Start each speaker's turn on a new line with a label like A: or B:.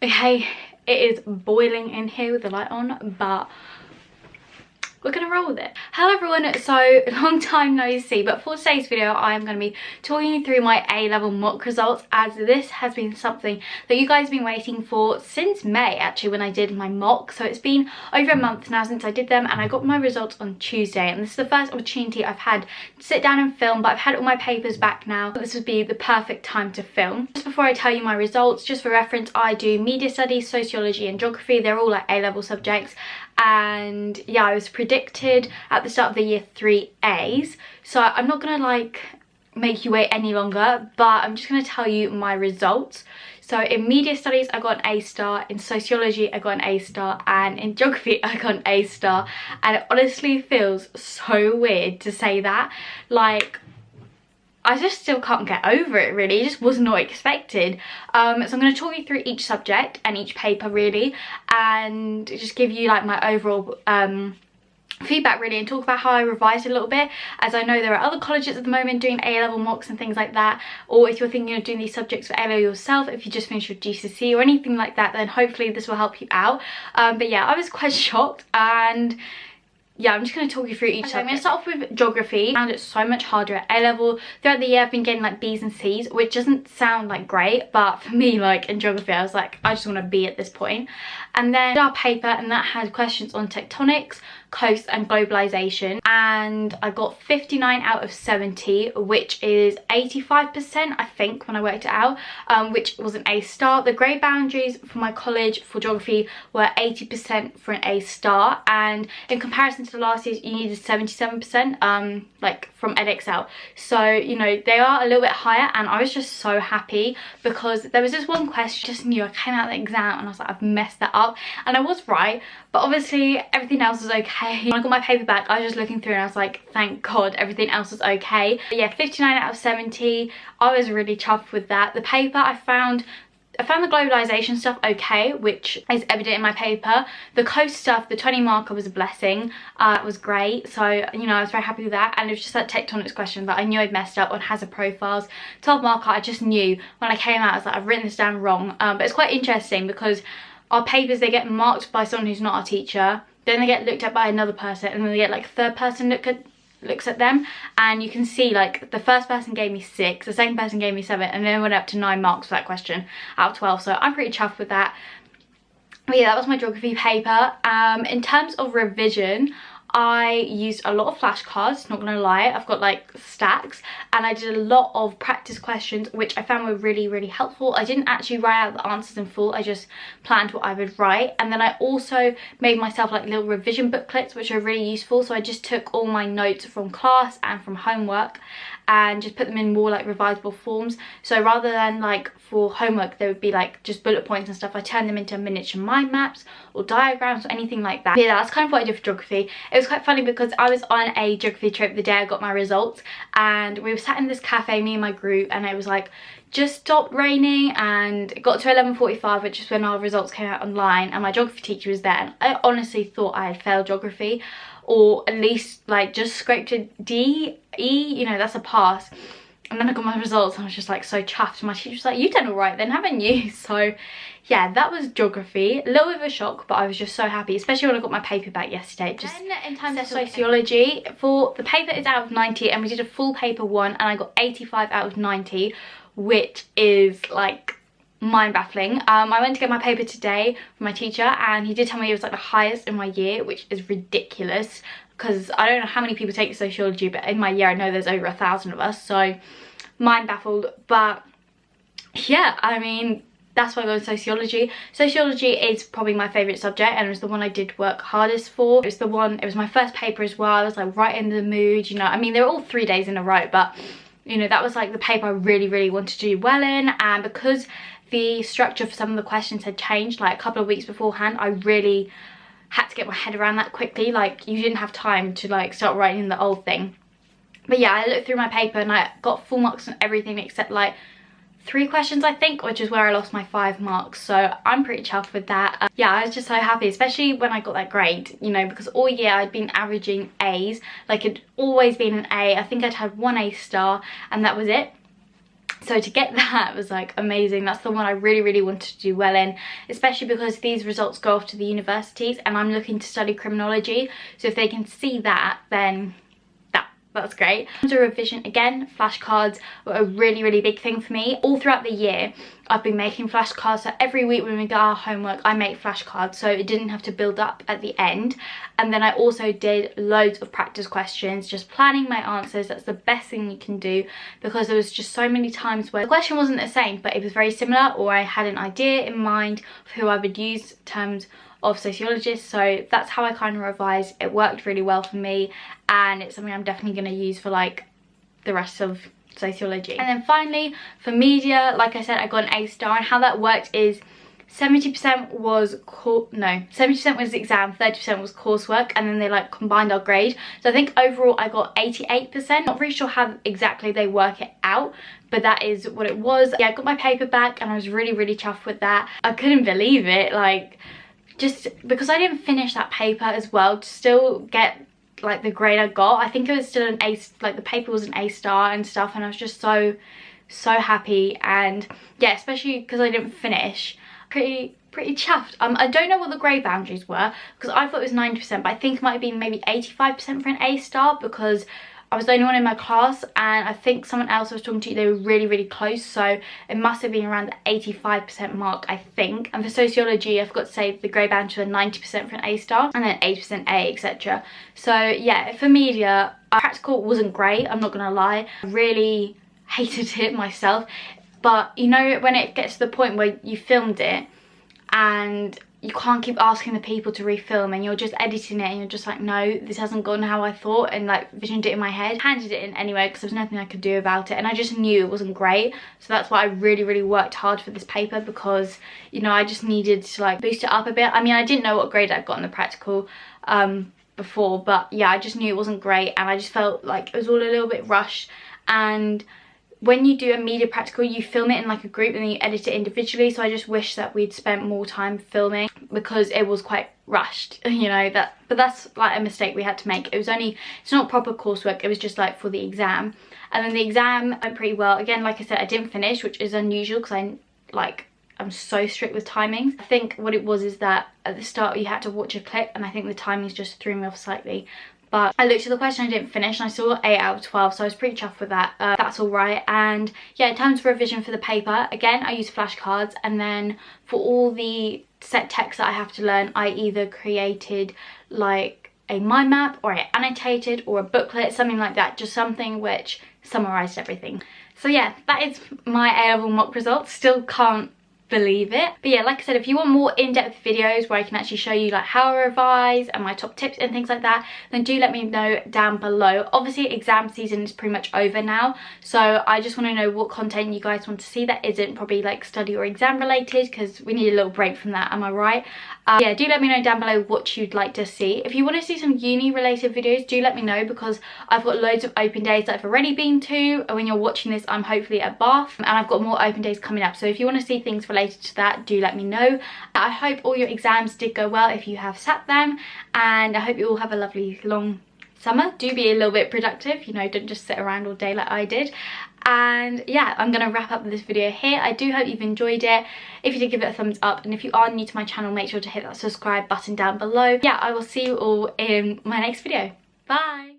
A: Okay, it is boiling in here with the light on, but we're gonna roll with it. Hello everyone, so long time no see, but for today's video I am going to be talking you through my A-level mock results, as this has been something that you guys have been waiting for since May actually, when I did my mock. So it's been over a month now since I did them, and I got my results on Tuesday, and this is the first opportunity I've had to sit down and film, but I've had all my papers back now. This would be the perfect time to film. Just before I tell you my results, just for reference, I do media studies, sociology and geography. They're all like A-level subjects. And yeah, I was predicted at the start of the year 3 A's, so I'm not gonna like make you wait any longer, but I'm just gonna tell you my results. So in media studies I got an A star, in sociology I got an A star, and in geography I got an A star. And it honestly feels so weird to say that, like I just still can't get over it really. It just was not expected. So I'm going to talk you through each subject and each paper really, and just give you like my overall feedback really, and talk about how I revised a little bit, as I know there are other colleges at the moment doing A-level mocks and things like that, or if you're thinking of doing these subjects for A-level yourself, if you just finished your GCSE or anything like that, then hopefully this will help you out. But yeah, I was quite shocked, and yeah, I'm just going to talk you through each subject. I'm going to start off with geography. I found it so much harder at A-level. Throughout the year I've been getting like B's and C's, which doesn't sound like great, but for me, like in geography I was like, I just want to be at this point. And then our paper, and that had questions on tectonics, coast and globalization, and I got 59 out of 70, which is 85% I think when I worked it out, which was an A star. The grade boundaries for my college for geography were 80% for an A star, and in comparison to the last year's you needed 77% like from EdXL, so you know they are a little bit higher, and I was just so happy because there was this one question I just knew I came out of the exam and I was like, I've messed that up, and I was right, but obviously everything else was okay. When I got my paper back I was just looking through and I was like, thank god everything else was okay. But yeah, 59 out of 70, I was really chuffed with that. The paper I found the globalization stuff okay, which is evident in my paper. The coast stuff, the 20 marker was a blessing. It was great, so you know I was very happy with that. And it was just that tectonics question that I knew I'd messed up on hazard profiles. 12 marker I just knew when I came out I was like, I've written this down wrong. But it's quite interesting because our papers, they get marked by someone who's not our teacher, then they get looked at by another person, and then they get like a third person looks at them, and you can see like the first person gave me 6, the second person gave me 7, and then it went up to 9 marks for that question out of 12, so I'm pretty chuffed with that. But yeah, that was my geography paper. In terms of revision, I used a lot of flashcards, not gonna lie. I've got like stacks, and I did a lot of practice questions which I found were really helpful. I didn't actually write out the answers in full, I just planned what I would write, and then I also made myself like little revision booklets which are really useful. So I just took all my notes from class and from homework and just put them in more like revisable forms. So rather than like for homework there would be like just bullet points and stuff, I turned them into miniature mind maps or diagrams or anything like that. Yeah, that's kind of what I did for geography. It was quite funny because I was on a geography trip the day I got my results, and we were sat in this cafe, me and my group, and it was like just stopped raining, and it got to 11:45, which is when our results came out online, and my geography teacher was there, and I honestly thought I had failed geography, or at least like just scraped a D, E, you know, that's a pass. And then I got my results and I was just like so chuffed. My teacher was like, you've done all right then, haven't you? So yeah, that was geography. A little bit of a shock, but I was just so happy, especially when I got my paper back yesterday. Just then, in terms of sociology, for the paper it's out of 90, and we did a full paper 1 and I got 85 out of 90, which is like mind-baffling. I went to get my paper today from my teacher, and he did tell me it was like the highest in my year, which is ridiculous because I don't know how many people take sociology, but in my year I know there's over 1,000 of us, so mind baffled. But yeah, I mean, that's why I got sociology. Sociology is probably my favourite subject, and it was the one I did work hardest for. It was my first paper as well. I was like right in the mood, you know. I mean, they were all 3 days in a row, but you know, that was like the paper I really wanted to do well in. And because the structure for some of the questions had changed like a couple of weeks beforehand, I really had to get my head around that quickly. Like, you didn't have time to like start writing the old thing. But yeah, I looked through my paper and I got full marks on everything except like 3 questions I think, which is where I lost my 5 marks, so I'm pretty chuffed with that. Yeah, I was just so happy, especially when I got that grade, you know, because all year I'd been averaging A's, like it'd always been an A. I think I'd had 1 A star and that was it. So to get that was like amazing. That's the one I really wanted to do well in, especially because these results go off to the universities and I'm looking to study criminology. So if they can see that, then that's great. In terms of revision, again, flashcards were a really big thing for me. All throughout the year, I've been making flashcards. So every week when we get our homework, I make flashcards so it didn't have to build up at the end. And then I also did loads of practice questions, just planning my answers. That's the best thing you can do, because there was just so many times where the question wasn't the same, but it was very similar, or I had an idea in mind of who I would use in terms of sociologists. So that's how I kind of revised. It worked really well for me, and it's something I'm definitely going to use for like the rest of sociology. And then finally for media, like I said, I got an A star, and how that worked is 70% was 70% was exam, 30% was coursework, and then they like combined our grade. So I think overall I got 88%. Not really sure how exactly they work it out, but that is what it was. Yeah, I got my paper back and I was really chuffed with that. I couldn't believe it, like, just because I didn't finish that paper as well, to still get like the grade I got. I think it was still an A, like the paper was an A star and stuff, and I was just so happy. And yeah, especially because I didn't finish, pretty chuffed. I don't know what the grade boundaries were, because I thought it was 90%, but I think it might have been maybe 85% for an A star, because I was the only one in my class, and I think someone else I was talking to, they were really close, so it must have been around the 85% mark, I think. And for sociology, I forgot to say the grade boundaries were 90% for an A star, and then 80% A, etc. So yeah, for media, practical wasn't great, I'm not gonna lie. I really hated it myself, but you know when it gets to the point where you filmed it and you can't keep asking the people to refilm, and you're just editing it and you're just like, no, this hasn't gone how I thought, and like visioned it in my head. Handed it in anyway because there was nothing I could do about it, and I just knew it wasn't great. So that's why I really worked hard for this paper, because you know I just needed to like boost it up a bit. I mean, I didn't know what grade I'd got in the practical before, but yeah, I just knew it wasn't great, and I just felt like it was all a little bit rushed. And when you do a media practical, you film it in like a group and then you edit it individually. So I just wish that we'd spent more time filming, because it was quite rushed, you know. But that's like a mistake we had to make. It was only, it's not proper coursework, it was just like for the exam. And then the exam went pretty well. Again, like I said, I didn't finish, which is unusual because I'm so strict with timings. I think what it was is that at the start you had to watch a clip, and I think the timings just threw me off slightly. But I looked at the question, I didn't finish, and I still got 8 out of 12, so I was pretty chuffed with that. That's all right. And yeah, in terms of revision for the paper, again, I use flashcards, and then for all the set text that I have to learn, I either created like a mind map, or I annotated, or a booklet, something like that, just something which summarised everything. So yeah, that is my A-level mock results. Still can't believe it. But yeah, like I said, if you want more in-depth videos where I can actually show you like how I revise and my top tips and things like that, then do let me know down below. Obviously exam season is pretty much over now, so I just want to know what content you guys want to see that isn't probably like study or exam related, because we need a little break from that, am I right? Yeah, do let me know down below what you'd like to see. If you want to see some uni related videos, do let me know, because I've got loads of open days that I've already been to. When you're watching this, I'm hopefully at Bath, and I've got more open days coming up. So if you want to see things related to that, do let me know. I hope all your exams did go well if you have sat them, and I hope you all have a lovely long summer. Do be a little bit productive, you know, don't just sit around all day like I did. And yeah, I'm gonna wrap up this video here. I do hope you've enjoyed it. If you did, give it a thumbs up, and if you are new to my channel, make sure to hit that subscribe button down below. Yeah, I will see you all in my next video. Bye.